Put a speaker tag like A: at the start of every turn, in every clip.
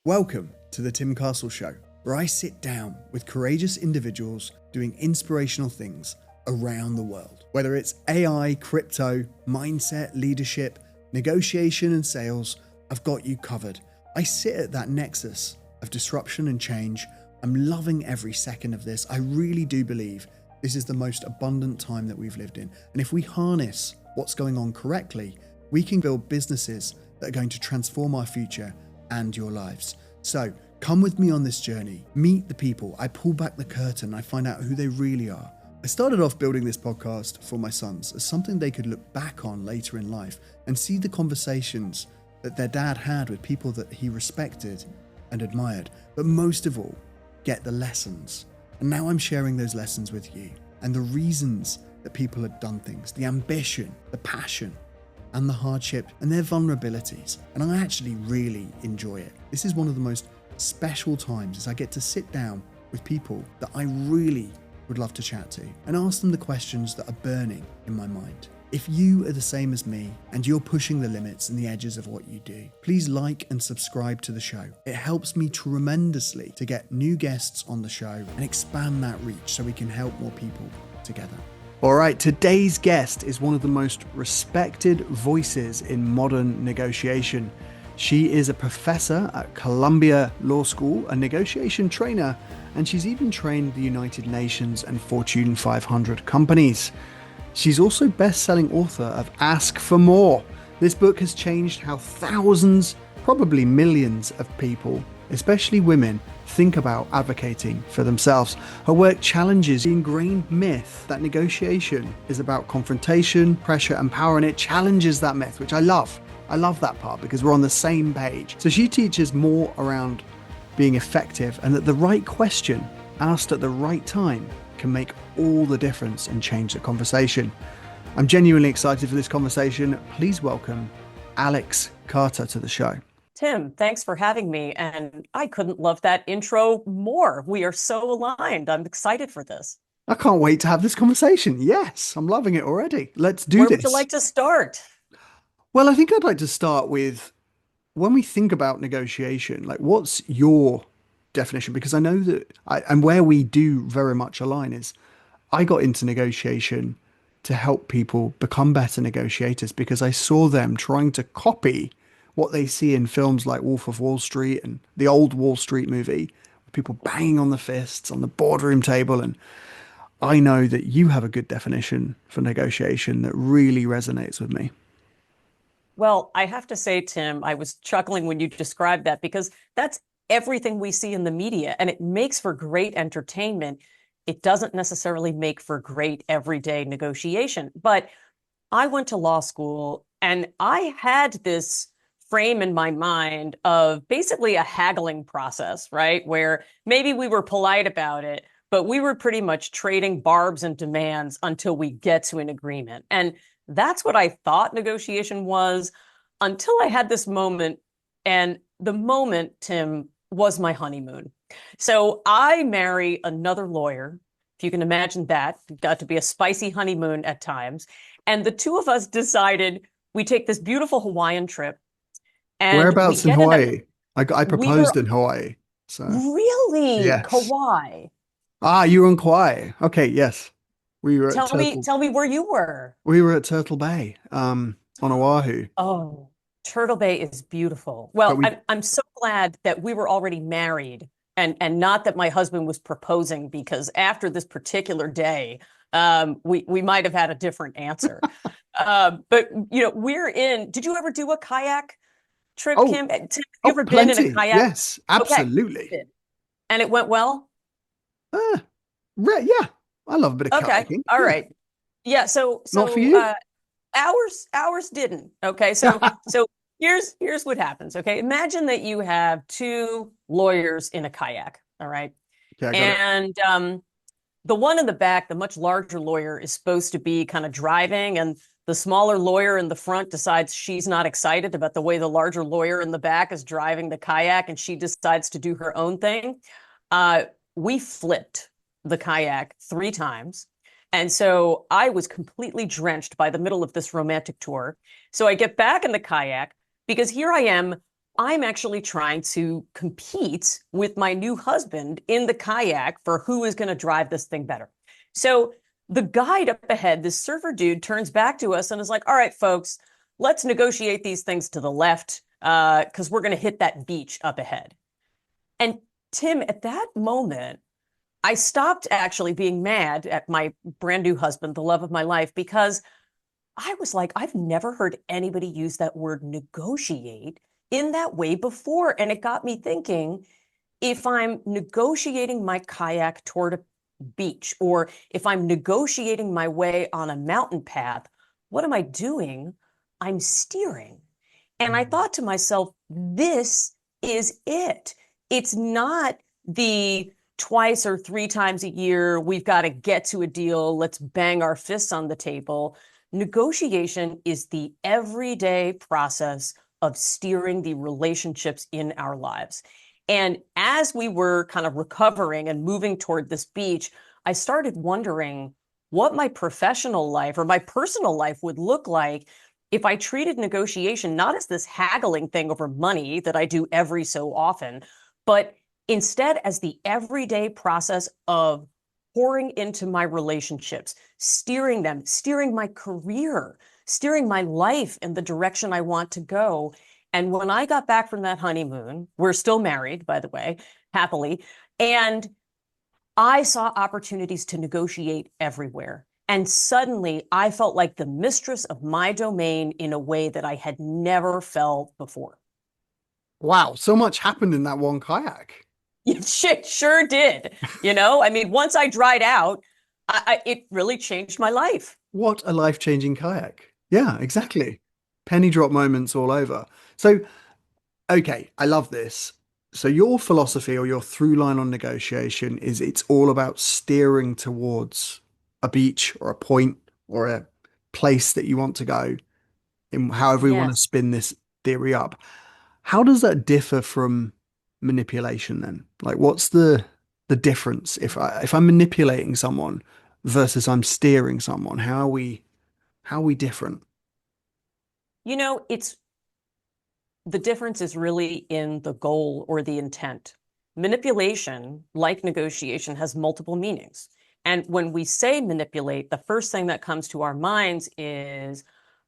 A: Welcome to the Tim Castle Show, where I sit down with courageous individuals doing inspirational things around the world. Whether it's AI, crypto, mindset, leadership, negotiation and sales, I've got you covered. I sit at that nexus of disruption and change. I'm loving every second of this. I really do believe this is the most abundant time that we've lived in. And if we harness what's going on correctly, we can build businesses that are going to transform our future and your lives. So come with me on this journey, meet the people. I pull back the curtain, I find out who they really are. I started off building this podcast for my sons as something they could look back on later in life and see the conversations that their dad had with people that he respected and admired, but most of all, get the lessons. And now I'm sharing those lessons with you and the reasons that people had done things, the ambition, the passion, and the hardship and their vulnerabilities. And I actually really enjoy it. This is one of the most special times as I get to sit down with people that I really would love to chat to and ask them the questions that are burning in my mind. If you are the same as me and you're pushing the limits and the edges of what you do, please like and subscribe to the show. It helps me tremendously to get new guests on the show and expand that reach so we can help more people together. All right, today's guest is one of the most respected voices in modern negotiation. She is a professor at Columbia Law School, a negotiation trainer, and she's even trained the United Nations and Fortune 500 companies. She's also best-selling author of Ask for More. This book has changed how thousands, probably millions of people, especially women, think about advocating for themselves. Her work challenges the ingrained myth that negotiation is about confrontation, pressure, and power, and it challenges that myth, which I love. I love that part because we're on the same page. So she teaches more around being effective and that the right question asked at the right time can make all the difference and change the conversation. I'm genuinely excited for this conversation. Please welcome Alex Carter to the show.
B: Tim, thanks for having me. And I couldn't love that intro more. We are so aligned. I'm excited for this.
A: I can't wait to have this conversation. Yes, I'm loving it already. Let's do
B: Where
A: this.
B: would you like to start?
A: Well, I think I'd like to start with when we think about negotiation, like what's your definition? Because I know that and where we do very much align is I got into negotiation to help people become better negotiators because I saw them trying to copy what they see in films like Wolf of Wall Street and the old Wall Street movie, with people banging on the fists on the boardroom table. And I know that you have a good definition for negotiation that really resonates with me.
B: Well, I have to say, Tim, I was chuckling when you described that because that's everything we see in the media, and it makes for great entertainment. It doesn't necessarily make for great everyday negotiation. But I went to law school and I had this frame in my mind of basically a haggling process, right? Where maybe we were polite about it, but we were pretty much trading barbs and demands until we get to an agreement. And that's what I thought negotiation was until I had this moment. And the moment, Tim, was my honeymoon. So I marry another lawyer. If you can imagine that, it got to be a spicy honeymoon at times. And the two of us decided we take this beautiful Hawaiian trip. And
A: whereabouts in Hawaii? I proposed in Hawaii. So
B: really?
A: yes.
B: Kauai.
A: Ah, you were in Kauai. Okay, yes. We were
B: Tell me where you were.
A: We were at Turtle Bay, on Oahu.
B: Oh, Turtle Bay is beautiful. Well, I'm so glad that we were already married and not that my husband was proposing, because after this particular day, we might have had a different answer. But did you ever do a kayak trip, Kim? Have you ever been in a kayak?
A: Yes, absolutely.
B: Okay. And it went well?
A: Yeah. I love a bit of kayaking.
B: All right. Yeah. So
A: not for you?
B: Ours didn't. Okay. So here's what happens. Okay. Imagine that you have two lawyers in a kayak. All right.
A: Okay,
B: and the one in the back, the much larger lawyer, is supposed to be kind of driving, and the smaller lawyer in the front decides she's not excited about the way the larger lawyer in the back is driving the kayak, and she decides to do her own thing. We flipped the kayak 3 times. And so I was completely drenched by the middle of this romantic tour. So I get back in the kayak because here I am I'm actually trying to compete with my new husband in the kayak for who is going to drive this thing better. So the guide up ahead, this surfer dude, turns back to us and is like, all right, folks, let's negotiate these things to the left because we're going to hit that beach up ahead. And Tim, at that moment, I stopped actually being mad at my brand new husband, the love of my life, because I was like, I've never heard anybody use that word negotiate in that way before. And it got me thinking, if I'm negotiating my kayak toward a beach, or if I'm negotiating my way on a mountain path, what am I doing? I'm steering. And I thought to myself, this is it. It's not the twice or three times a year, we've got to get to a deal, let's bang our fists on the table. Negotiation is the everyday process of steering the relationships in our lives. And as we were kind of recovering and moving toward this beach, I started wondering what my professional life or my personal life would look like if I treated negotiation not as this haggling thing over money that I do every so often, but instead as the everyday process of pouring into my relationships, steering them, steering my career, steering my life in the direction I want to go. And when I got back from that honeymoon, we're still married, by the way, happily, and I saw opportunities to negotiate everywhere. And suddenly I felt like the mistress of my domain in a way that I had never felt before.
A: Wow, so much happened in that one kayak.
B: It sure did. I mean, once I dried out, it really changed my life.
A: What a life-changing kayak. Yeah, exactly. Penny drop moments all over. So, okay, I love this. So your philosophy or your through line on negotiation is it's all about steering towards a beach or a point or a place that you want to go in however you want to
B: Yes.
A: spin this theory up. How does that differ from manipulation then? Like what's the difference if I'm manipulating someone versus I'm steering someone? How are we different?
B: It's the difference is really in the goal or the intent. Manipulation, like negotiation, has multiple meanings. And when we say manipulate, the first thing that comes to our minds is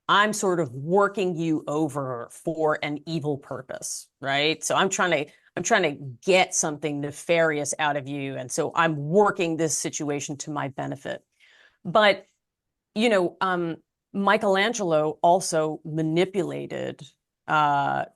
B: I'm sort of working you over for an evil purpose, right? So I'm trying to get something nefarious out of you. And so I'm working this situation to my benefit. But, you know, um, Michelangelo also manipulated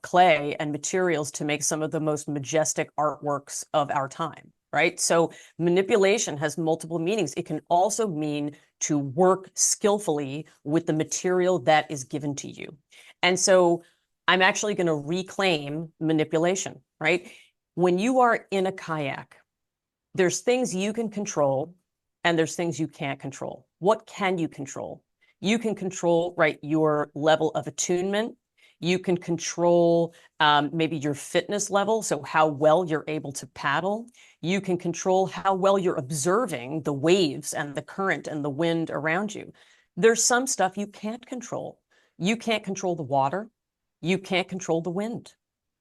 B: clay and materials to make some of the most majestic artworks of our time, right? So manipulation has multiple meanings. It can also mean to work skillfully with the material that is given to you. And so I'm actually going to reclaim manipulation, right? When you are in a kayak, there's things you can control and there's things you can't control. What can you control? You can control, right, your level of attunement. You can control maybe your fitness level, so how well you're able to paddle. You can control how well you're observing the waves and the current and the wind around you. There's some stuff you can't control. You can't control the water. You can't control the wind,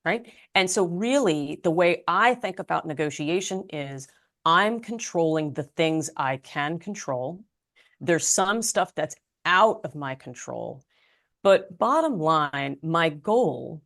B: right? And so really the way I think about negotiation is I'm controlling the things I can control. There's some stuff that's out of my control. But bottom line, my goal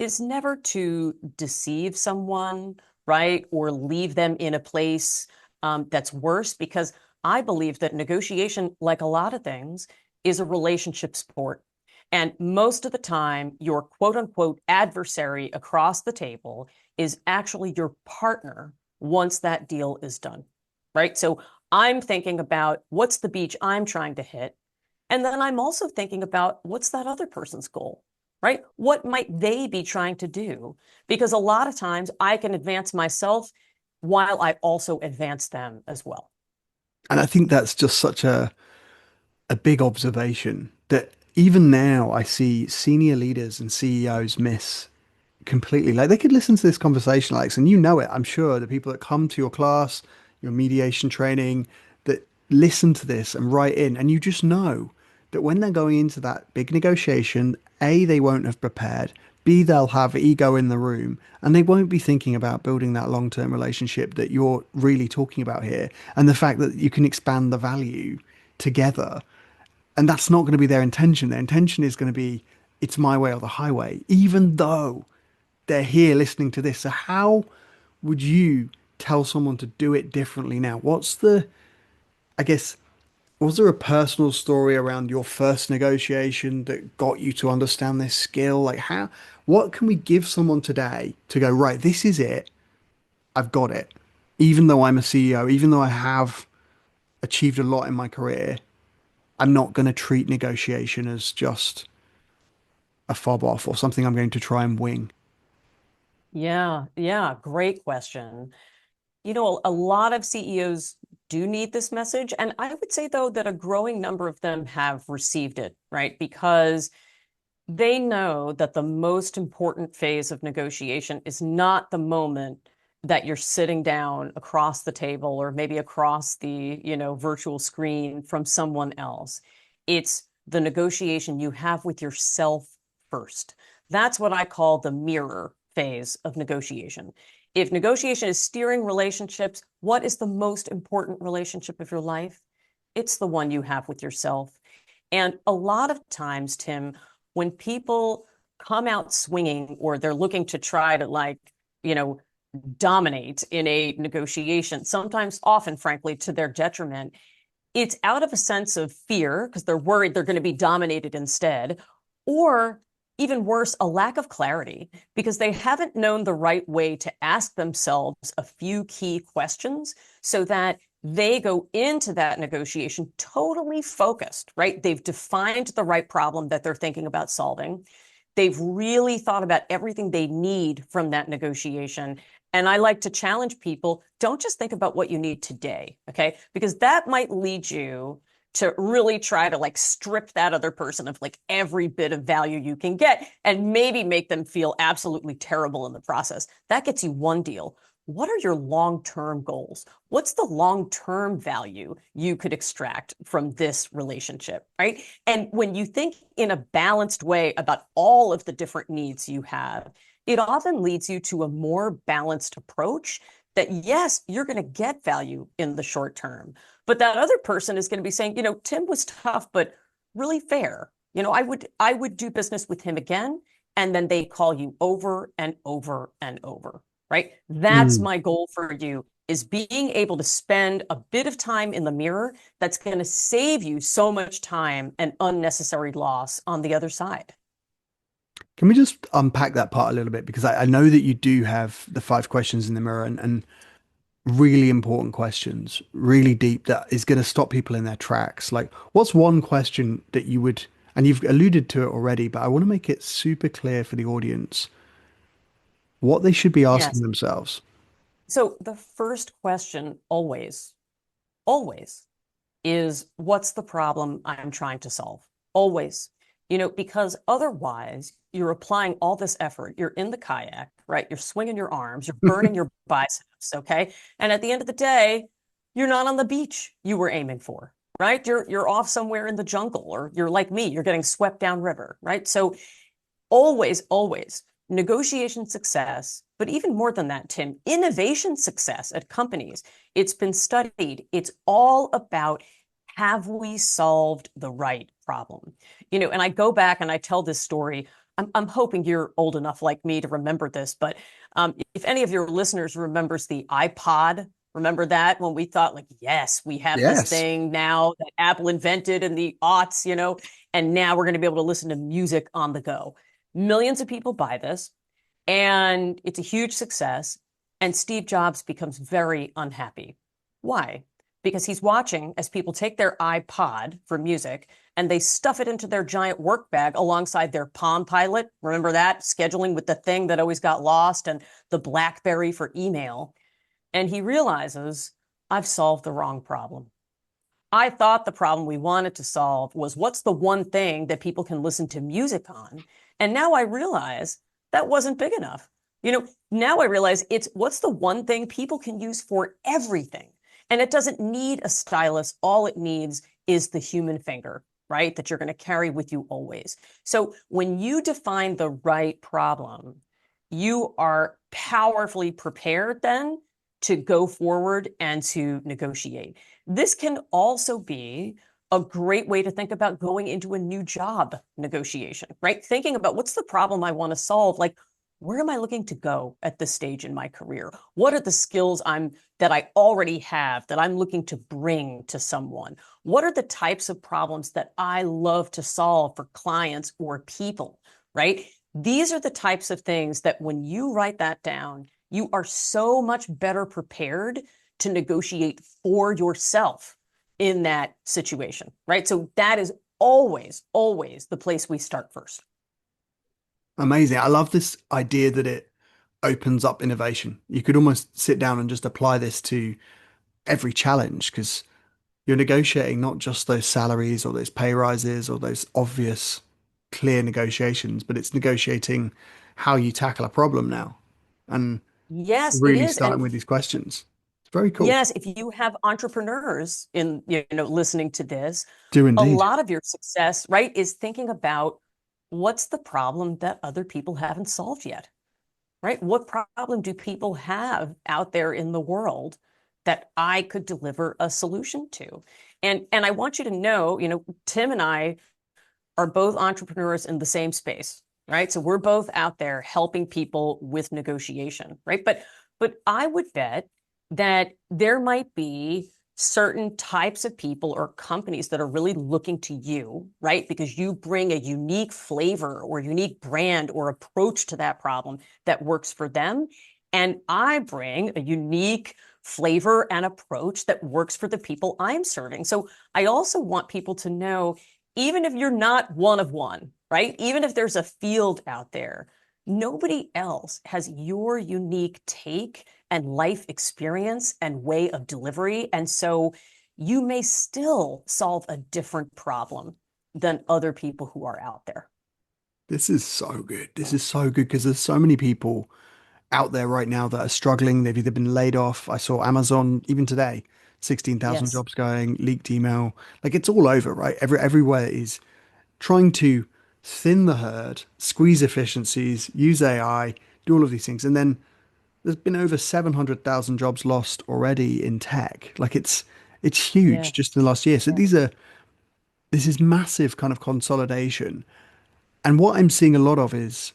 B: is never to deceive someone, right? Or leave them in a place that's worse, because I believe that negotiation, like a lot of things, is a relationship sport. And most of the time, your quote unquote adversary across the table is actually your partner once that deal is done, right? So I'm thinking about what's the beach I'm trying to hit. And then I'm also thinking about what's that other person's goal, right? What might they be trying to do? Because a lot of times I can advance myself while I also advance them as well.
A: And I think that's just such a big observation that even now I see senior leaders and CEOs miss completely. Like they could listen to this conversation, Alex, and you know it, I'm sure, the people that come to your class, your mediation training, that listen to this and write in, and you just know that when they're going into that big negotiation, A, they won't have prepared. B, they'll have ego in the room and they won't be thinking about building that long-term relationship that you're really talking about here. And the fact that you can expand the value together. And that's not going to be their intention. Their intention is going to be, it's my way or the highway, even though they're here listening to this. So how would you tell someone to do it differently now? I guess, was there a personal story around your first negotiation that got you to understand this skill? Like what can we give someone today to go, right, this is it. I've got it. Even though I'm a CEO, even though I have achieved a lot in my career, I'm not going to treat negotiation as just a fob off or something I'm going to try and wing.
B: Yeah, yeah, great question. A lot of CEOs do need this message. And I would say, though, that a growing number of them have received it, right? Because they know that the most important phase of negotiation is not the moment that you're sitting down across the table or maybe across the, virtual screen from someone else. It's the negotiation you have with yourself first. That's what I call the mirror phase of negotiation. If negotiation is steering relationships, what is the most important relationship of your life? It's the one you have with yourself. And a lot of times, Tim, when people come out swinging or they're looking to try to dominate in a negotiation, sometimes often, frankly, to their detriment, it's out of a sense of fear because they're worried they're going to be dominated instead, or even worse, a lack of clarity because they haven't known the right way to ask themselves a few key questions so that they go into that negotiation totally focused, right? They've defined the right problem that they're thinking about solving. They've really thought about everything they need from that negotiation. And I like to challenge people, don't just think about what you need today, okay? Because that might lead you to really try to strip that other person of every bit of value you can get and maybe make them feel absolutely terrible in the process. That gets you one deal. What are your long-term goals? What's the long-term value you could extract from this relationship, right? And when you think in a balanced way about all of the different needs you have, it often leads you to a more balanced approach that, yes, you're going to get value in the short term, but that other person is going to be saying, Tim was tough, but really fair. I would do business with him again. And then they call you over and over and over, right? That's
A: Mm.
B: my goal for you, is being able to spend a bit of time in the mirror that's going to save you so much time and unnecessary loss on the other side.
A: Can we just unpack that part a little bit? Because I know that you do have the 5 questions in the mirror and really important questions, really deep, that is going to stop people in their tracks. Like, what's one question that you would, and you've alluded to it already, but I want to make it super clear for the audience what they should be asking
B: Yes.
A: themselves.
B: So the first question always is, what's the problem I'm trying to solve? Always. Because otherwise you're applying all this effort. You're in the kayak, right? You're swinging your arms, you're burning your biceps, okay? And at the end of the day, you're not on the beach you were aiming for, right? You're off somewhere in the jungle, or you're like me, you're getting swept downriver, right? So always negotiation success, but even more than that, Tim, innovation success at companies. It's been studied. It's all about, have we solved the right problem? And I go back and I tell this story. I'm hoping you're old enough like me to remember this, but if any of your listeners remembers the iPod, remember that when we thought yes, we have this
A: Yes.
B: thing now that Apple invented in the aughts, and now we're going to be able to listen to music on the go. Millions of people buy this, and it's a huge success. And Steve Jobs becomes very unhappy. Why? Because he's watching as people take their iPod for music and they stuff it into their giant work bag alongside their Palm Pilot. Remember that? Scheduling with the thing that always got lost, and the BlackBerry for email. And he realizes, I've solved the wrong problem. I thought the problem we wanted to solve was, what's the one thing that people can listen to music on? And now I realize that wasn't big enough. Now I realize it's, what's the one thing people can use for everything? And it doesn't need a stylus. All it needs is the human finger. right? That you're going to carry with you always. So when you define the right problem, you are powerfully prepared then to go forward and to negotiate. This can also be a great way to think about going into a new job negotiation, right? Thinking about what's the problem I want to solve? Like, where am I looking to go at this stage in my career? What are the skills that I already have that I'm looking to bring to someone? What are the types of problems that I love to solve for clients or people, right? These are the types of things that when you write that down, you are so much better prepared to negotiate for yourself in that situation, right? So that is always, always the place we start first.
A: Amazing. I love this idea that it opens up innovation. You could almost sit down and just apply this to every challenge because you're negotiating not just those salaries or those pay rises or those obvious, clear negotiations, but it's negotiating how you tackle a problem now and
B: Yes, it
A: really
B: is.
A: starting
B: And
A: with these questions. It's very cool.
B: yes, if you have entrepreneurs in, listening to this,
A: Do
B: a
A: indeed.
B: lot of your success, right, is thinking about what's the problem that other people haven't solved yet, right? What problem do people have out there in the world that I could deliver a solution to? And I want you to know, Tim and I are both entrepreneurs in the same space, right? So we're both out there helping people with negotiation, right? But I would bet that there might be certain types of people or companies that are really looking to you, right? Because you bring a unique flavor or unique brand or approach to that problem that works for them. And I bring a unique flavor and approach that works for the people I'm serving. So I also want people to know, even if you're not one of one, right? Even if there's a field out there, nobody else has your unique take and life experience and way of delivery. And so you may still solve a different problem than other people who are out there.
A: This is so good. This is so good because there's so many people out there right now that are struggling. They've either been laid off. I saw Amazon even today, 16,000
B: Yes.
A: jobs going, leaked email. Like it's all over, right? Everywhere is trying to thin the herd, squeeze efficiencies, use AI, do all of these things. And then there's been over 700,000 jobs lost already in tech. Like it's huge
B: Yes.
A: just in the last year. So this is massive kind of consolidation. And what I'm seeing a lot of is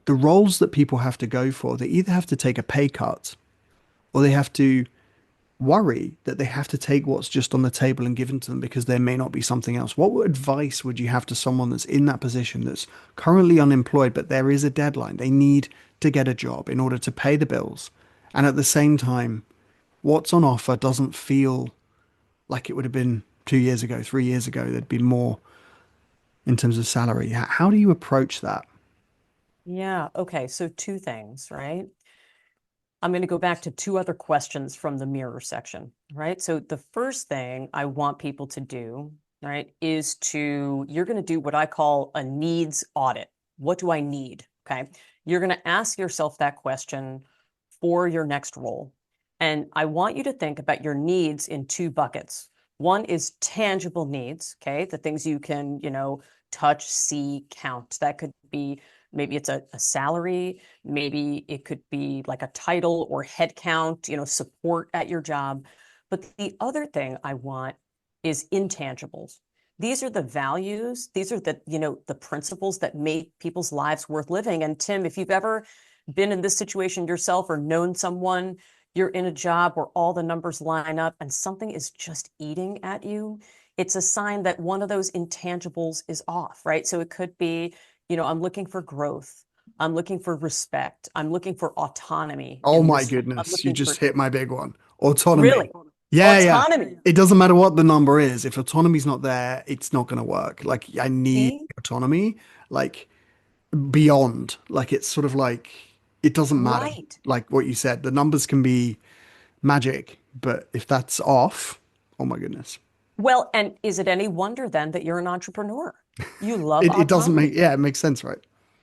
A: the roles that people have to go for. They either have to take a pay cut or they have to worry that they have to take what's just on the table and given to them because there may not be something else. What advice would you have to someone that's in that position that's currently unemployed, but there is a deadline? They need to get a job in order to pay the bills. And at the same time, what's on offer doesn't feel like it would have been 2 years ago, 3 years ago. There'd be more in terms of salary. How do you approach that?
B: Yeah. Okay. So two things, right? I'm going to go back to two other questions from the mirror section, right? So the first thing I want people to do, right, is you're going to do what I call a needs audit. What do I need? Okay. You're going to ask yourself that question for your next role. And I want you to think about your needs in two buckets. One is tangible needs, okay, the things you can, touch, see, count. That could be maybe it's a salary, maybe it could be like a title or head count, support at your job. But the other thing I want is intangibles. These are the values, these are the principles that make people's lives worth living. And Tim, if you've ever been in this situation yourself or known someone, you're in a job where all the numbers line up and something is just eating at you, it's a sign that one of those intangibles is off, right? So it could be, I'm looking for growth. I'm looking for respect. I'm looking for autonomy
A: Oh
B: in
A: my
B: this. I'm
A: goodness, you
B: looking
A: just
B: for
A: hit my big one. Autonomy.
B: really
A: Yeah, yeah.
B: autonomy.
A: It doesn't matter what the number is. If autonomy's not there, it's not going to work. Like I need
B: See?
A: autonomy, like beyond. Like it's sort of like it doesn't matter.
B: Right.
A: Like what you said, the numbers can be magic, but if that's off, oh my goodness.
B: Well, and is it any wonder then that you're an entrepreneur? You love
A: It doesn't make,
B: autonomy.
A: yeah, it makes sense, right?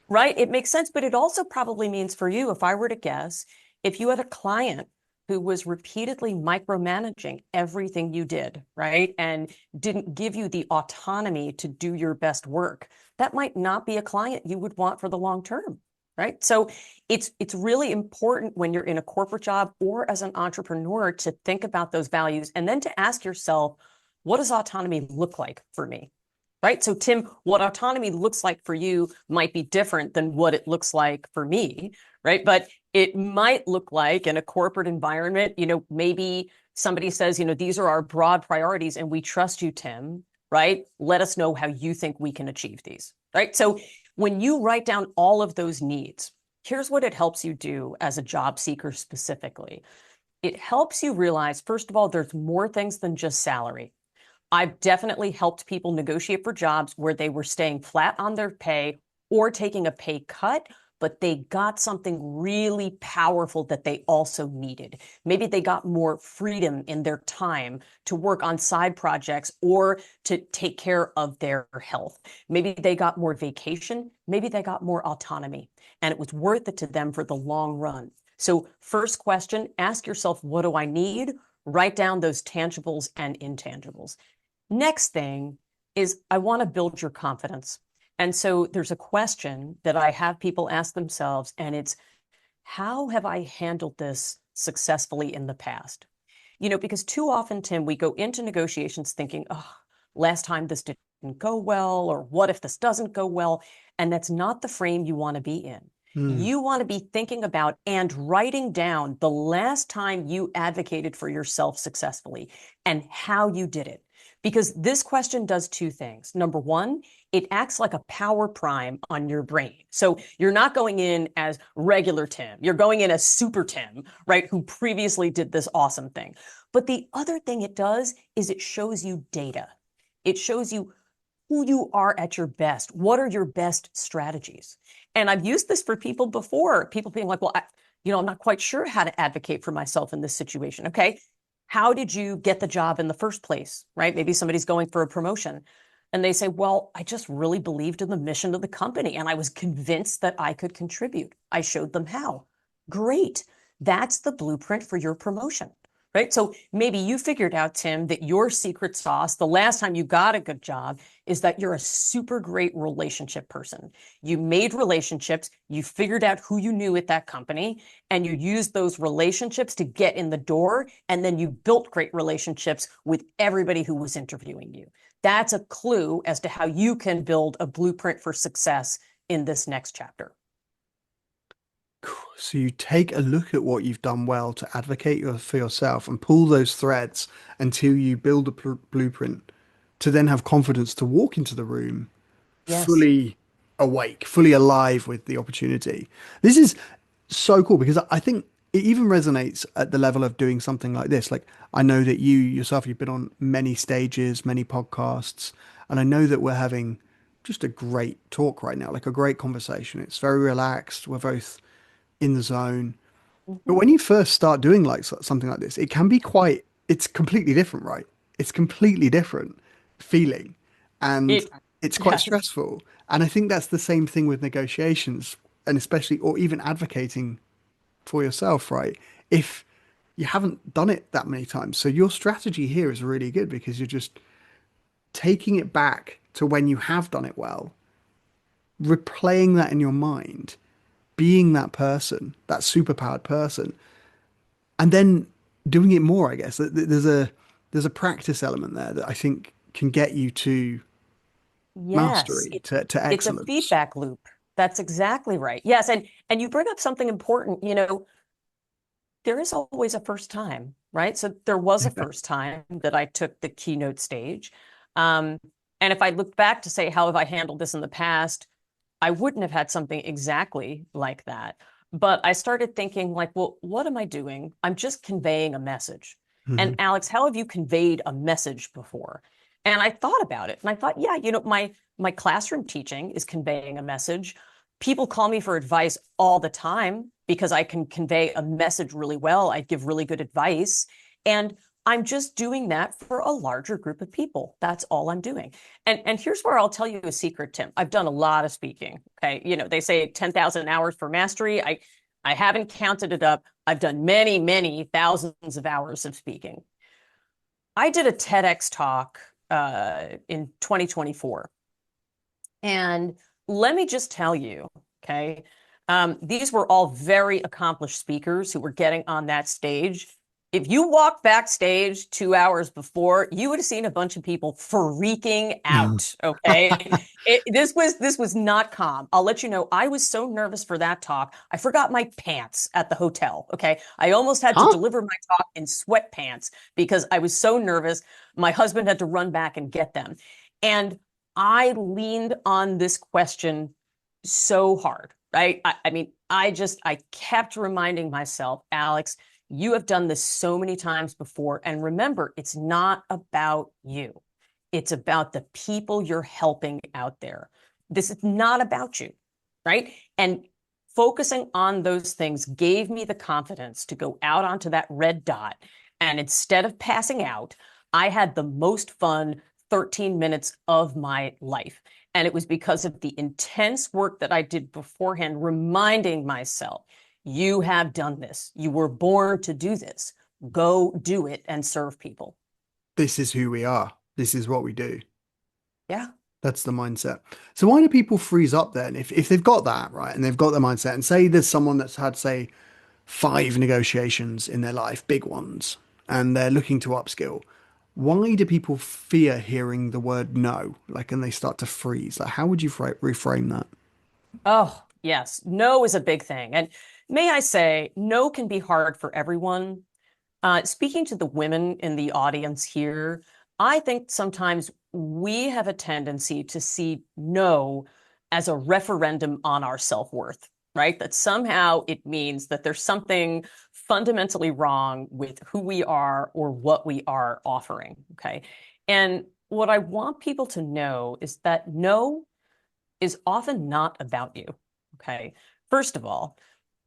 B: Right? It makes sense, but it also probably means for you, if I were to guess, if you had a client who was repeatedly micromanaging everything you did, right? And didn't give you the autonomy to do your best work, that might not be a client you would want for the long term, right? So it's really important when you're in a corporate job or as an entrepreneur to think about those values and then to ask yourself, what does autonomy look like for me? Right. So, Tim, what autonomy looks like for you might be different than what it looks like for me. Right. But it might look like in a corporate environment, maybe somebody says, these are our broad priorities and we trust you, Tim. Right. Let us know how you think we can achieve these. Right. So, when you write down all of those needs, here's what it helps you do as a job seeker specifically. It helps you realize, first of all, there's more things than just salary. I've definitely helped people negotiate for jobs where they were staying flat on their pay or taking a pay cut, but they got something really powerful that they also needed. Maybe they got more freedom in their time to work on side projects or to take care of their health. Maybe they got more vacation. Maybe they got more autonomy, and it was worth it to them for the long run. So, first question, ask yourself, what do I need? Write down those tangibles and intangibles. Next thing is I want to build your confidence. And so there's a question that I have people ask themselves, and it's, how have I handled this successfully in the past? Because too often, Tim, we go into negotiations thinking, oh, last time this didn't go well, or what if this doesn't go well? And that's not the frame you want to be in. You want to be thinking about and writing down the last time you advocated for yourself successfully and how you did it. Because this question does two things. Number one, it acts like a power prime on your brain. So you're not going in as regular Tim, you're going in as super Tim, right? Who previously did this awesome thing. But the other thing it does is it shows you data. It shows you who you are at your best. What are your best strategies? And I've used this for people before, people being like, well, I'm not quite sure how to advocate for myself in this situation. Okay. How did you get the job in the first place, right? Maybe somebody's going for a promotion and they say, well, I just really believed in the mission of the company and I was convinced that I could contribute. I showed them how. Great. That's the blueprint for your promotion, right? So maybe you figured out, Tim, that your secret sauce, the last time you got a good job, is that you're a super great relationship person. You made relationships, you figured out who you knew at that company, and you used those relationships to get in the door, and then you built great relationships with everybody who was interviewing you. That's a clue as to how you can build a blueprint for success in this next chapter.
A: So you take a look at what you've done well to advocate for yourself and pull those threads until you build a blueprint to then have confidence to walk into the room
B: Yes.
A: fully awake, fully alive with the opportunity. This is so cool because I think it even resonates at the level of doing something like this. Like I know that you yourself, you've been on many stages, many podcasts, and I know that we're having just a great talk right now, like a great conversation. It's very relaxed. We're both in the zone. But
B: Mhm.
A: when you first start doing like something like this, it can be quite, it's completely different, right? It's completely different feeling and
B: It,
A: it's quite
B: yes.
A: stressful. And I think that's the same thing with negotiations and especially, or even advocating for yourself, right? If you haven't done it that many times. So your strategy here is really good because you're just taking it back to when you have done it well, replaying that in your mind, being that person, that superpowered person, and then doing it more, I guess. There's a practice element there that I think can get you to
B: Yes.
A: mastery, to
B: It's a
A: excellence.
B: feedback loop. That's exactly right. Yes. And you bring up something important, there is always a first time, right? So there was a first time that I took the keynote stage. Um, and if I look back to say, how have I handled this in the past? I wouldn't have had something exactly like that. But I started thinking, like, well, what am I doing? I'm just conveying a message. And
A: Mhm.
B: Alex, how have you conveyed a message before? And I thought about it and I thought, yeah, my classroom teaching is conveying a message. People call me for advice all the time because I can convey a message really well. I give really good advice. And I'm just doing that for a larger group of people. That's all I'm doing. And here's where I'll tell you a secret, Tim. I've done a lot of speaking. Okay. They say 10,000 hours for mastery. I haven't counted it up. I've done many, many thousands of hours of speaking. I did a TEDx talk in 2024. And let me just tell you, okay, these were all very accomplished speakers who were getting on that stage. If you walked backstage 2 hours before, you would have seen a bunch of people freaking out. Okay, this was not calm. I'll let you know. I was so nervous for that talk. I forgot my pants at the hotel. Okay, I almost had to
A: Huh?
B: deliver my talk in sweatpants because I was so nervous. My husband had to run back and get them, and I leaned on this question so hard, right? I mean, I kept reminding myself, Alex, you have done this so many times before. And remember, it's not about you. It's about the people you're helping out there. This is not about you, right? And focusing on those things gave me the confidence to go out onto that red dot. And instead of passing out, I had the most fun 13 minutes of my life. And it was because of the intense work that I did beforehand, reminding myself, you have done this. You were born to do this. Go do it and serve people.
A: This is who we are. This is what we do.
B: Yeah.
A: That's the mindset. So why do people freeze up then? If they've got that, right, and they've got the mindset, and say there's someone that's had, say, 5 negotiations in their life, big ones, and they're looking to upskill. Why do people fear hearing the word no? Like, and they start to freeze? Like, how would you reframe that?
B: Oh, yes. No is a big thing. And may I say, no can be hard for everyone. Speaking to the women in the audience here, I think sometimes we have a tendency to see no as a referendum on our self-worth, right? That somehow it means that there's something fundamentally wrong with who we are or what we are offering, okay? And what I want people to know is that no is often not about you, okay? First of all,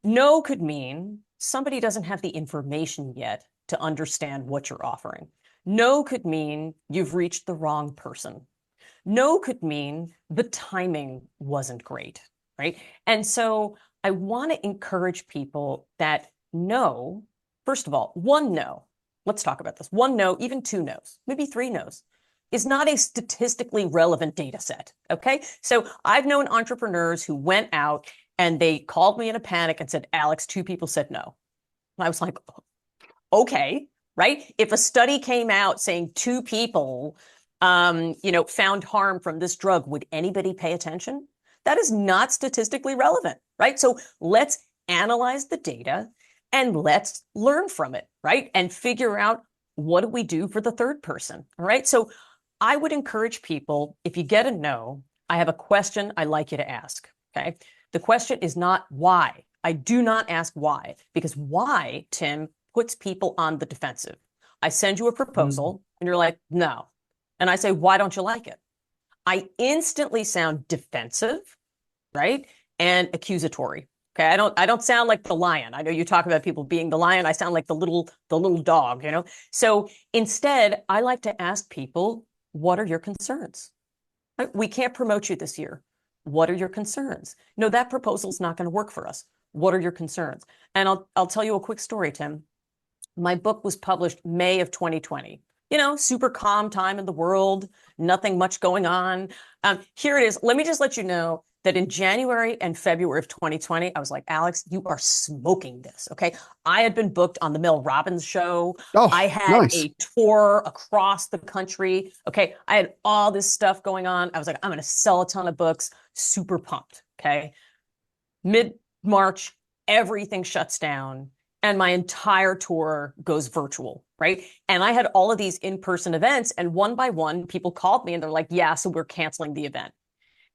B: no could mean somebody doesn't have the information yet to understand what you're offering. No could mean you've reached the wrong person. No could mean the timing wasn't great, right? And so I want to encourage people that no, first of all, one no, let's talk about this. One no, even two no's, maybe three no's, is not a statistically relevant data set. Okay. So I've known entrepreneurs who went out and they called me in a panic and said, Alex, two people said no. And I was like, okay, right? If a study came out saying two people, found harm from this drug, would anybody pay attention? That is not statistically relevant, right? So let's analyze the data and let's learn from it, right? And figure out what do we do for the third person, all right? So I would encourage people, if you get a no, I have a question I'd like you to ask, okay? The question is not why. I do not ask why, because why, Tim, puts people on the defensive. I send you a
A: Mm.
B: proposal and you're like, no. And I say, why don't you like it? I instantly sound defensive, right? And accusatory. Okay. I don't sound like the lion. I know you talk about people being the lion. I sound like the little dog, you know? So instead, I like to ask people, what are your concerns? Right? We can't promote you this year. What are your concerns? No, that proposal is not going to work for us. What are your concerns? And I'll tell you a quick story, Tim. My book was published May of 2020. Super calm time in the world, nothing much going on. Here it is. Let me just let you know that in January and February of 2020, I was like, Alex, you are smoking this. Okay. I had been booked on the Mel Robbins show. I
A: Oh,
B: had
A: nice.
B: a tour across the country. Okay. I had all this stuff going on. I was like, I'm going to sell a ton of books. Super pumped. Okay. Mid-March, everything shuts down and my entire tour goes virtual, right? And I had all of these in-person events, and one by one, people called me and they're like, yeah, so we're canceling the event.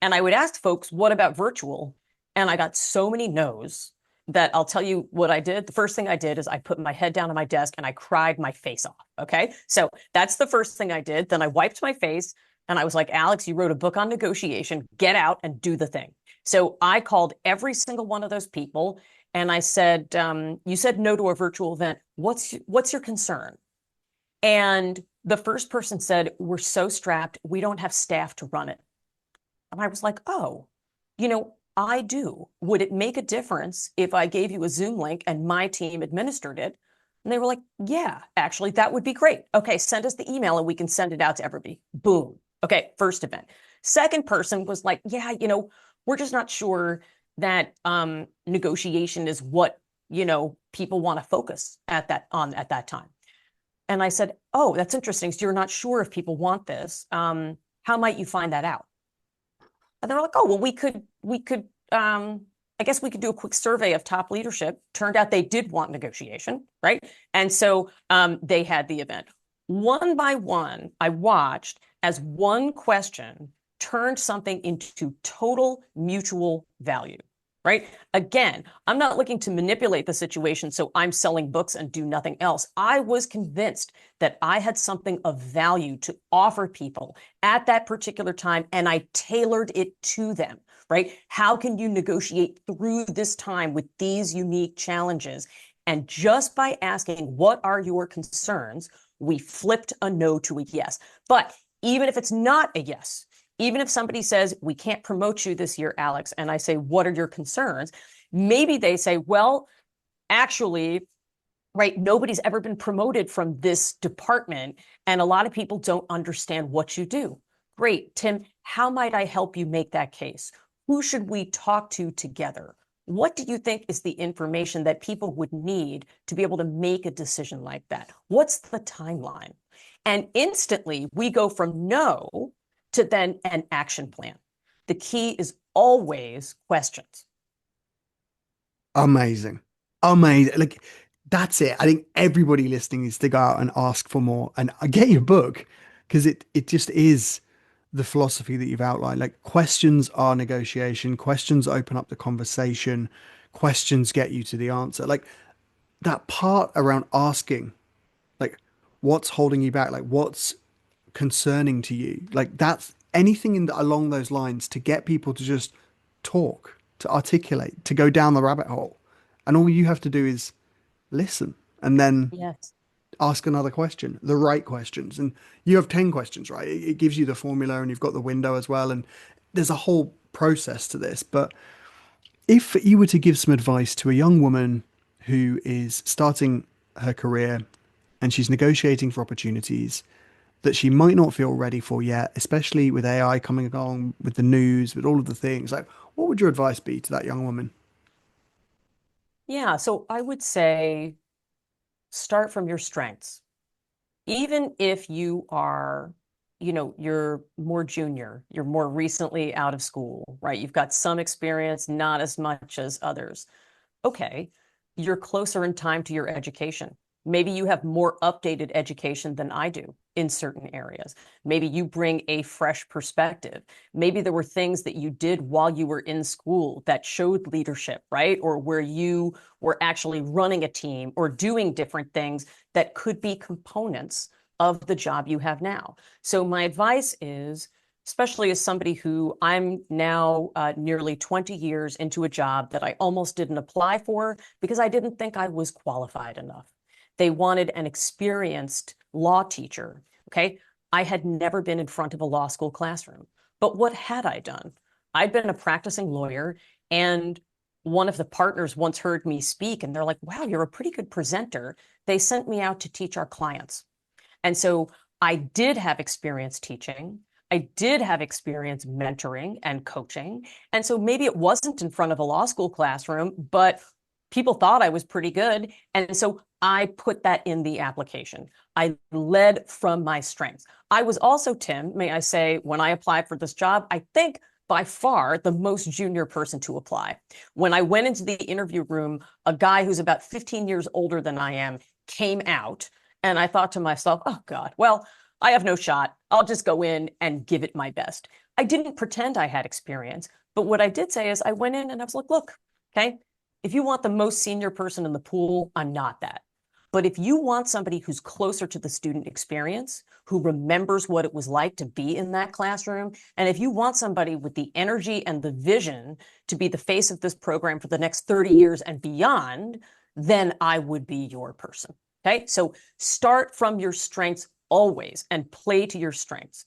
B: And I would ask folks, what about virtual? And I got so many no's that I'll tell you what I did. The first thing I did is I put my head down on my desk and I cried my face off. Okay. So that's the first thing I did. Then I wiped my face and I was like, Alex, you wrote a book on negotiation. Get out and do the thing. So I called every single one of those people and I said, you said no to a virtual event. What's your concern? And the first person said, we're so strapped, we don't have staff to run it. And I was like, oh, you know, I do. Would it make a difference if I gave you a Zoom link and my team administered it? And they were like, yeah, actually, that would be great. Okay, send us the email and we can send it out to everybody. Boom. Okay, first event. Second person was like, yeah, we're just not sure that negotiation is what, people want to focus at that time. And I said, oh, that's interesting. So you're not sure if people want this. How might you find that out? And they were like, oh, well, I guess we could do a quick survey of top leadership. Turned out they did want negotiation, right? And so they had the event. One by one, I watched as one question turned something into total mutual value, right? Again, I'm not looking to manipulate the situation so I'm selling books and do nothing else. I was convinced that I had something of value to offer people at that particular time, and I tailored it to them, right? How can you negotiate through this time with these unique challenges? And just by asking, what are your concerns? We flipped a no to a yes. But even if it's not a yes, even if somebody says, we can't promote you this year, Alex, and I say, what are your concerns? Maybe they say, well, actually, right, nobody's ever been promoted from this department, and a lot of people don't understand what you do. Great, Tim, how might I help you make that case? Who should we talk to together? What do you think is the information that people would need to be able to make a decision like that? What's the timeline? And instantly we go from no to then an action plan. The key is always questions.
A: Amazing. Amazing. Like, that's it. I think everybody listening needs to go out and ask for more and get your book, because it just is the philosophy that you've outlined. Like, questions are negotiation, questions open up the conversation, questions get you to the answer. Like, that part around asking, like, what's holding you back? Like, what's concerning to you? Like, that's anything along those lines to get people to just talk, to articulate, to go down the rabbit hole. And all you have to do is listen and then
B: Yes.
A: ask another question, the right questions. And you have 10 questions, right? It gives you the formula and you've got the window as well. And there's a whole process to this. But if you were to give some advice to a young woman who is starting her career and she's negotiating for opportunities that she might not feel ready for yet, especially with AI coming along, with the news, with all of the things, like, what would your advice be to that young woman?
B: Yeah. So I would say start from your strengths. Even if you are, you're more junior, you're more recently out of school, right? You've got some experience, not as much as others. Okay, you're closer in time to your education. Maybe you have more updated education than I do in certain areas. Maybe you bring a fresh perspective. Maybe there were things that you did while you were in school that showed leadership, right? Or where you were actually running a team or doing different things that could be components of the job you have now. So my advice is, especially as somebody who I'm now nearly 20 years into a job that I almost didn't apply for because I didn't think I was qualified enough. They wanted an experienced law teacher. Okay. I had never been in front of a law school classroom. But what had I done? I'd been a practicing lawyer, and one of the partners once heard me speak, and they're like, wow, you're a pretty good presenter. They sent me out to teach our clients. And so I did have experience teaching. I did have experience mentoring and coaching. And so maybe it wasn't in front of a law school classroom, but people thought I was pretty good. And so I put that in the application. I led from my strengths. I was also, Tim, may I say, when I applied for this job, I think by far the most junior person to apply. When I went into the interview room, a guy who's about 15 years older than I am came out, and I thought to myself, oh God, well, I have no shot. I'll just go in and give it my best. I didn't pretend I had experience, but what I did say is I went in and I was like, look, okay, if you want the most senior person in the pool, I'm not that. But if you want somebody who's closer to the student experience, who remembers what it was like to be in that classroom, and if you want somebody with the energy and the vision to be the face of this program for the next 30 years and beyond, then I would be your person. Okay, so start from your strengths always and play to your strengths.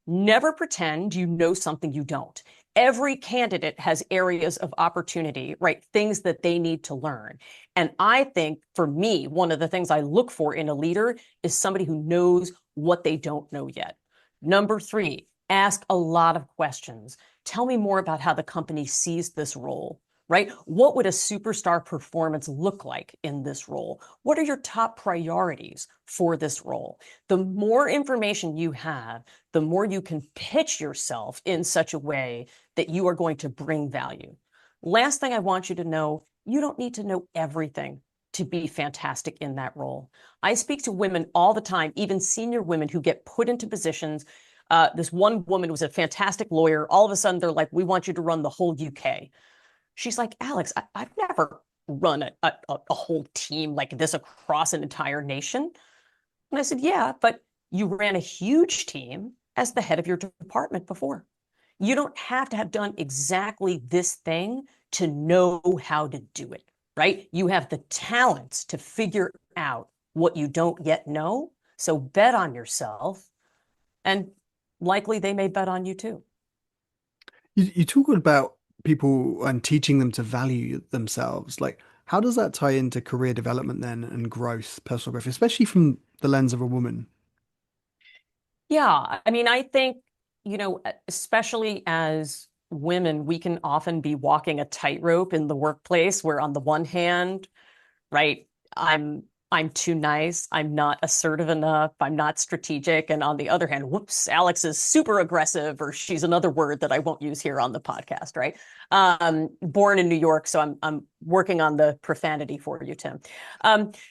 B: Never pretend you know something you don't. every candidate has areas of opportunity, right? Things that they need to learn. And I think for me, one of the things I look for in a leader is somebody who knows what they don't know yet. Number three, ask a lot of questions. Tell me more about how the company sees this role, right? What would a superstar performance look like in this role? What are your top priorities for this role? The more information you have, the more you can pitch yourself in such a way that you are going to bring value. Last thing I want you to know, you don't need to know everything to be fantastic in that role. I speak to women all the time, even senior women who get put into positions. This one woman was a fantastic lawyer. All of a sudden, they're like, we want you to run the whole UK. She's like, Alex, I've never run a whole team like this across an entire nation. And I said, yeah, but you ran a huge team as the head of your department before. You don't have to have done exactly this thing to know how to do it, right? You have the talents to figure out what you don't yet know. So bet on yourself, and likely they may bet on you too.
A: You talk about people and teaching them to value themselves. Like, how does that tie into career development then and growth, personal growth, especially from the lens of a woman?
B: Yeah, I mean, I think, especially as women, we can often be walking a tightrope in the workplace where on the one hand, right, I'm I'm too nice, I'm not assertive enough, I'm not strategic, and on the other hand, whoops, Alex is super aggressive, or she's another word that I won't use here on the podcast, right? Born in New York, so I'm working on the profanity for you, Tim.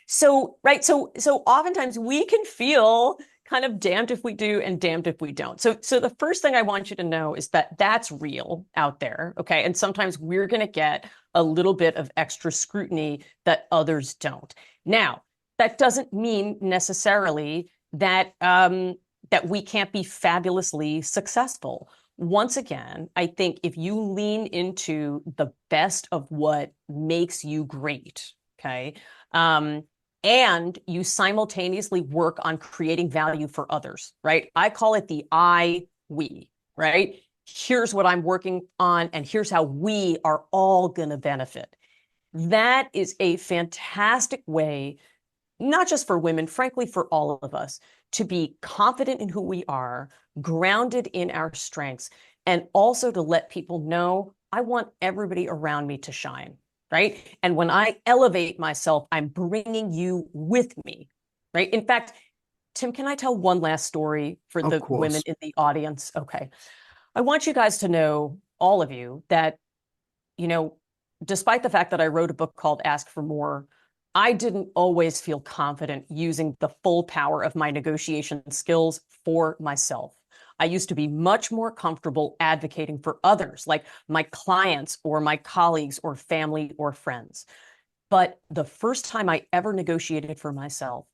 B: So oftentimes we can feel kind of damned if we do and damned if we don't. So the first thing I want you to know is that that's real out there, okay? And sometimes we're going to get a little bit of extra scrutiny that others don't. Now, that doesn't mean necessarily that that we can't be fabulously successful. Once again, I think if you lean into the best of what makes you great, okay, and you simultaneously work on creating value for others, right? I call it the we, right? Here's what I'm working on, and here's how we are all going to benefit. That is a fantastic way, not just for women, frankly, for all of us, to be confident in who we are, grounded in our strengths, and also to let people know I want everybody around me to shine, right? And when I elevate myself, I'm bringing you with me, right? In fact, Tim, can I tell one last story for
A: Of
B: the women
A: course.
B: in the audience? Okay. I want you guys to know, all of you, that, you know, despite the fact that I wrote a book called Ask for More, I didn't always feel confident using the full power of my negotiation skills for myself. I used to be much more comfortable advocating for others, like my clients or my colleagues or family or friends. But the first time I ever negotiated for myself,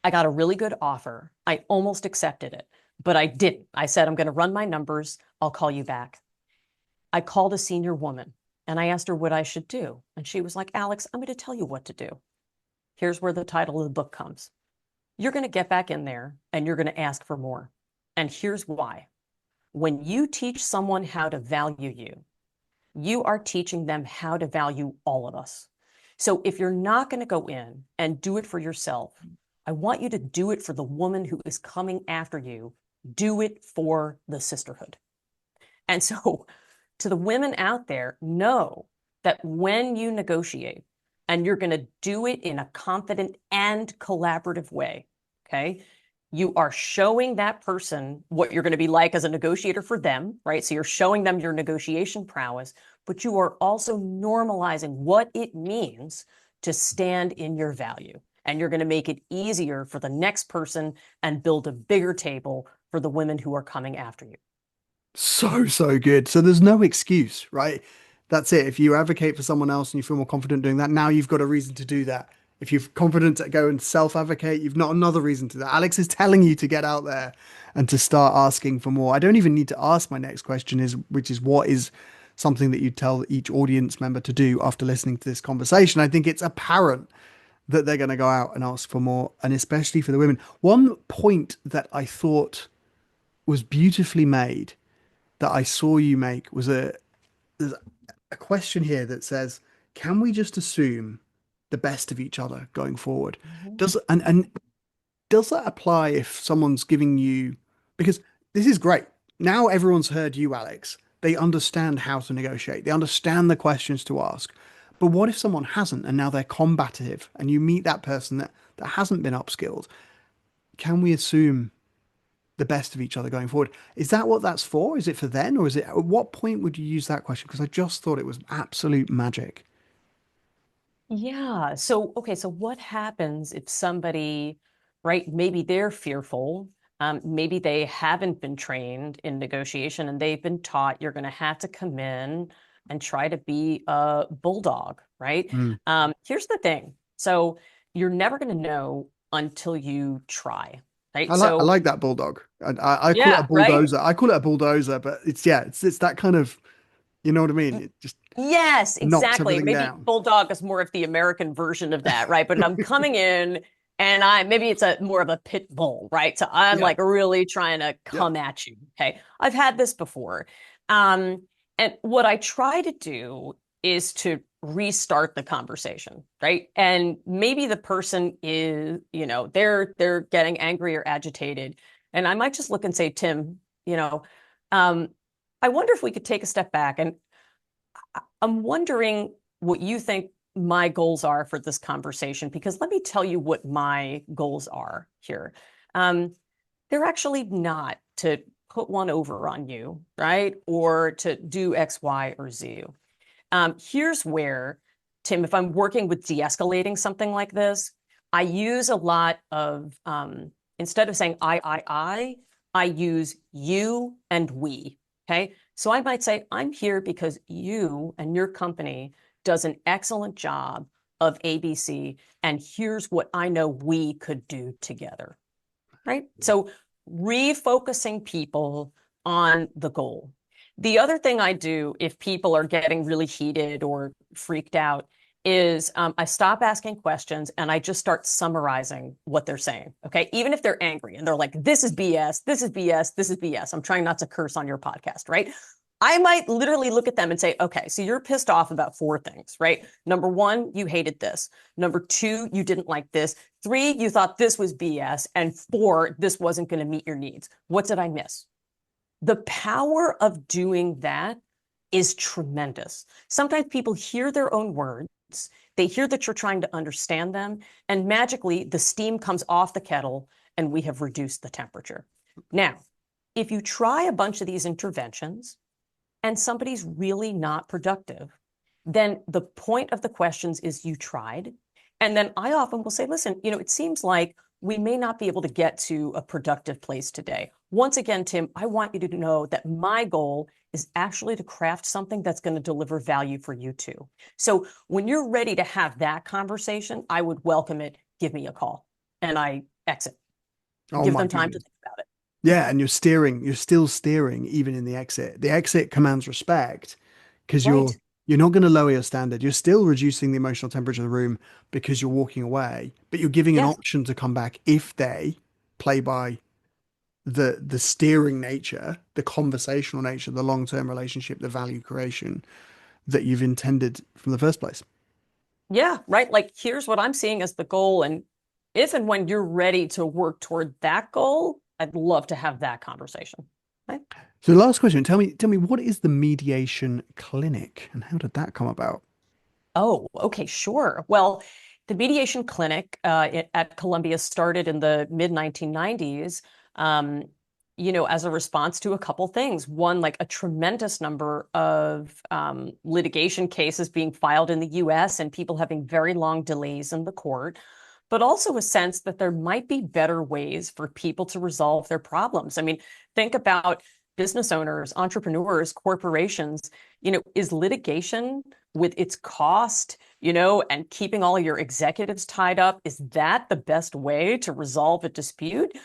B: I got a really good offer. I almost accepted it, but I didn't. I said, I'm going to run my numbers. I'll call you back. I called a senior woman and I asked her what I should do. And she was like, Alex, I'm going to tell you what to do. Here's where the title of the book comes. You're going to get back in there and you're going to ask for more. And here's why. When you teach someone how to value you, you are teaching them how to value all of us. So if you're not going to go in and do it for yourself, I want you to do it for the woman who is coming after you. Do it for the sisterhood. And so to the women out there, know that when you negotiate, and you're going to do it in a confident and collaborative way, okay? You are showing that person what you're going to be like as a negotiator for them, right? So you're showing them your negotiation prowess, but you are also normalizing what it means to stand in your value. And you're going to make it easier for the next person and build a bigger table for the women who are coming after you.
A: So good. So there's no excuse, right? That's it. If you advocate for someone else and you feel more confident doing that, now you've got a reason to do that. If you're confident to go and self-advocate, you've not another reason to that. Alex is telling you to get out there and to start asking for more. I don't even need to ask my next question which is what is something that you tell each audience member to do after listening to this conversation? I think it's apparent that they're going to go out and ask for more, and especially for the women. One point that I thought was beautifully made that I saw you make was there's a question here that says, can we just assume the best of each other going forward?
B: Mhm.
A: And does that apply if someone's giving you, because this is great. Now everyone's heard you, Alex. They understand how to negotiate. They understand the questions to ask. But what if someone hasn't and now they're combative and you meet that person that hasn't been upskilled? Can we assume the best of each other going forward? Is that what that's for? Is it for then? Or is it, at what point would you use that question? Because I just thought it was absolute magic.
B: Yeah. So, okay. So what happens if somebody, right, maybe they're fearful, maybe they haven't been trained in negotiation and they've been taught you're going to have to come in and try to be a bulldog, right?
A: Mm.
B: Here's the thing. So you're never going to know until you try, right?
A: I
B: So
A: like that bulldog. I call it a
B: yeah, right?
A: bulldozer. I call it a bulldozer, but it's yeah, it's that kind of, you know what I mean? It just
B: Yes,
A: knocks
B: exactly.
A: everything
B: Maybe
A: down.
B: bulldog is more of the American version of that, right? But I'm coming in and maybe it's a more of a pit bull, right? So I'm
A: Yeah,
B: like really trying to
A: yeah.
B: come at you. Okay. I've had this before. Um, and what I try to do is to restart the conversation, right? And maybe the person is, they're getting angry or agitated. And I might just look and say, Tim, um, I wonder if we could take a step back and I'm wondering what you think my goals are for this conversation, because let me tell you what my goals are here. Um, they're actually not to put one over on you, right? Or to do X, Y, or Z. Here's where, Tim, if I'm working with de-escalating something like this, I use a lot of, instead of saying I use you and we. Okay. So I might say, I'm here because you and your company does an excellent job of ABC. And here's what I know we could do together. Right. So refocusing people on the goal. The other thing I do if people are getting really heated or freaked out is I stop asking questions and I just start summarizing what they're saying. Okay. Even if they're angry and they're like, this is BS, this is BS, this is BS. I'm trying not to curse on your podcast, right? I might literally look at them and say, okay, so you're pissed off about four things, right? Number one, you hated this. Number two, you didn't like this. Three, you thought this was BS. And four, this wasn't going to meet your needs. What did I miss? The power of doing that is tremendous. Sometimes people hear their own words, they hear that you're trying to understand them, and magically the steam comes off the kettle and we have reduced the temperature. Now, if you try a bunch of these interventions and somebody's really not productive, then the point of the questions is you tried. And then I often will say, listen, it seems like we may not be able to get to a productive place today. Once again, Tim, I want you to know that my goal is actually to craft something that's going to deliver value for you too. So when you're ready to have that conversation, I would welcome it. Give me a call. And I exit.
A: Oh
B: Give
A: my
B: them time to
A: goodness.
B: think about it.
A: Yeah, and you're still steering even in the exit. The exit commands respect because
B: Right.
A: you're not going to lower your standard. You're still reducing the emotional temperature of the room because you're walking away, but you're giving an
B: Yes.
A: option to come back if they play by the steering nature, the conversational nature, the long-term relationship, the value creation that you've intended from the first place.
B: Yeah, right. Like, here's what I'm seeing as the goal. And if and when you're ready to work toward that goal, I'd love to have that conversation. Right?
A: So the last question, tell me what is the mediation clinic and how did that come about?
B: Oh, okay, sure. Well, the mediation clinic at Columbia started in the mid 1990s, as a response to a couple things. One, like a tremendous number of litigation cases being filed in the US and people having very long delays in the court, but also a sense that there might be better ways for people to resolve their problems. I mean, think about business owners, entrepreneurs, corporations. Is litigation with its cost, and keeping all of your executives tied up, is that the best way to resolve a dispute?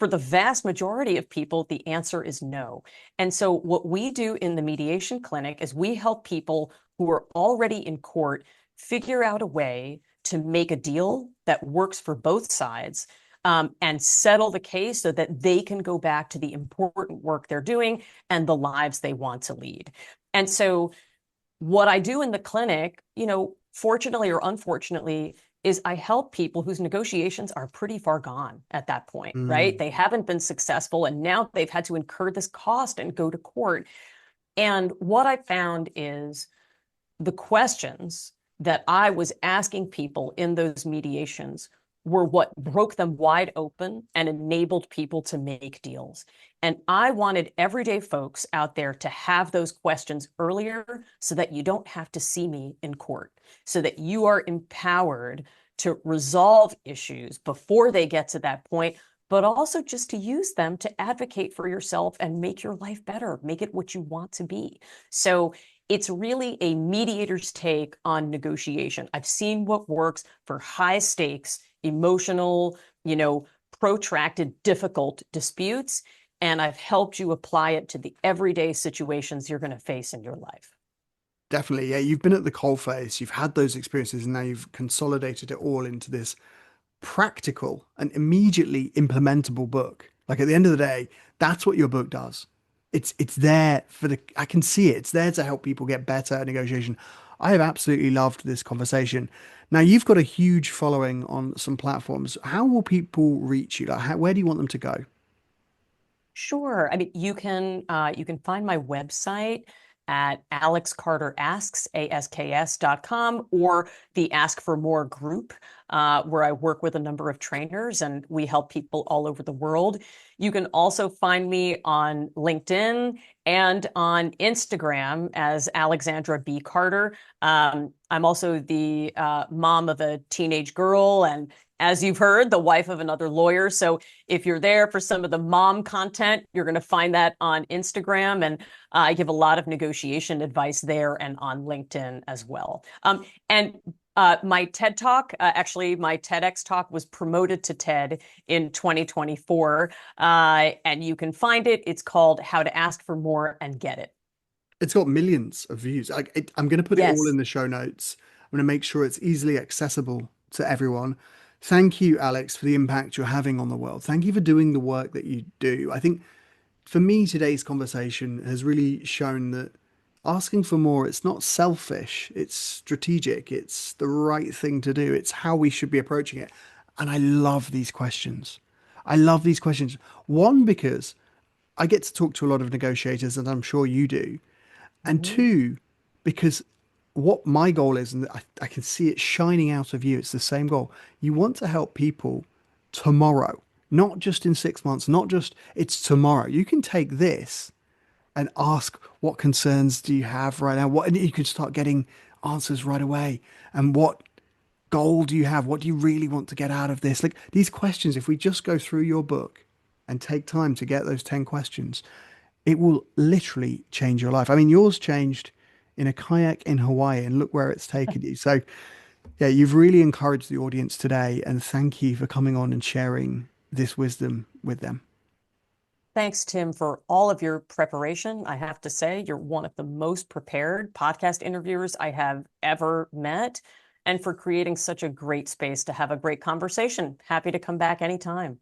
B: For the vast majority of people, the answer is no. And so what we do in the mediation clinic is we help people who are already in court figure out a way to make a deal that works for both sides. and settle the case so that they can go back to the important work they're doing and the lives they want to lead. And so what I do in the clinic, fortunately or unfortunately, is I help people whose negotiations are pretty far gone at that point, right?
A: Mm.
B: They haven't been successful and now they've had to incur this cost and go to court. And what I found is the questions that I was asking people in those mediations were what broke them wide open and enabled people to make deals. And I wanted everyday folks out there to have those questions earlier so that you don't have to see me in court, so that you are empowered to resolve issues before they get to that point, but also just to use them to advocate for yourself and make your life better, make it what you want to be. So it's really a mediator's take on negotiation. I've seen what works for high stakes, emotional, protracted, difficult disputes, and I've helped you apply it to the everyday situations you're going to face in your life.
A: Definitely. Yeah. You've been at the coalface, you've had those experiences, and now you've consolidated it all into this practical and immediately implementable book. Like at the end of the day, that's what your book does. It's there for I can see it. It's there to help people get better at negotiation. I have absolutely loved this conversation. Now you've got a huge following on some platforms. How will people reach you? Like where do you want them to go?
B: Sure. I mean, you can find my website at alexcarterasks.com, or the Ask for More group, where I work with a number of trainers and we help people all over the world. You can also find me on LinkedIn and on Instagram as Alexandra B. Carter. I'm also the mom of a teenage girl, and as you've heard, the wife of another lawyer. So if you're there for some of the mom content, you're going to find that on Instagram. And I give a lot of negotiation advice there and on LinkedIn as well. And my TED Talk, actually, my TEDx talk was promoted to TED in 2024. And you can find it. It's called How to Ask for More and Get It.
A: It's got millions of views. I'm going to put it all
B: Yes.
A: in the show notes. I'm going to make sure it's easily accessible to everyone. Thank you, Alex, for the impact you're having on the world. Thank you for doing the work that you do. I think for me, today's conversation has really shown that asking for more, it's not selfish, it's strategic, it's the right thing to do, it's how we should be approaching it. And I love these questions. I love these questions. One, because I get to talk to a lot of negotiators, and I'm sure you do. And
B: Mhm.
A: two, because what my goal is, and I can see it shining out of you, it's the same goal. You want to help people tomorrow, not just in 6 months, not just it's tomorrow. You can take this and ask, what concerns do you have right now? And you can start getting answers right away. And what goal do you have? What do you really want to get out of this? Like these questions, if we just go through your book and take time to get those 10 questions, it will literally change your life. I mean, yours changed in a kayak in Hawaii, and look where it's taken you. So, yeah, you've really encouraged the audience today, and thank you for coming on and sharing this wisdom with them.
B: Thanks, Tim, for all of your preparation. I have to say, you're one of the most prepared podcast interviewers I have ever met, and for creating such a great space to have a great conversation. Happy to come back anytime.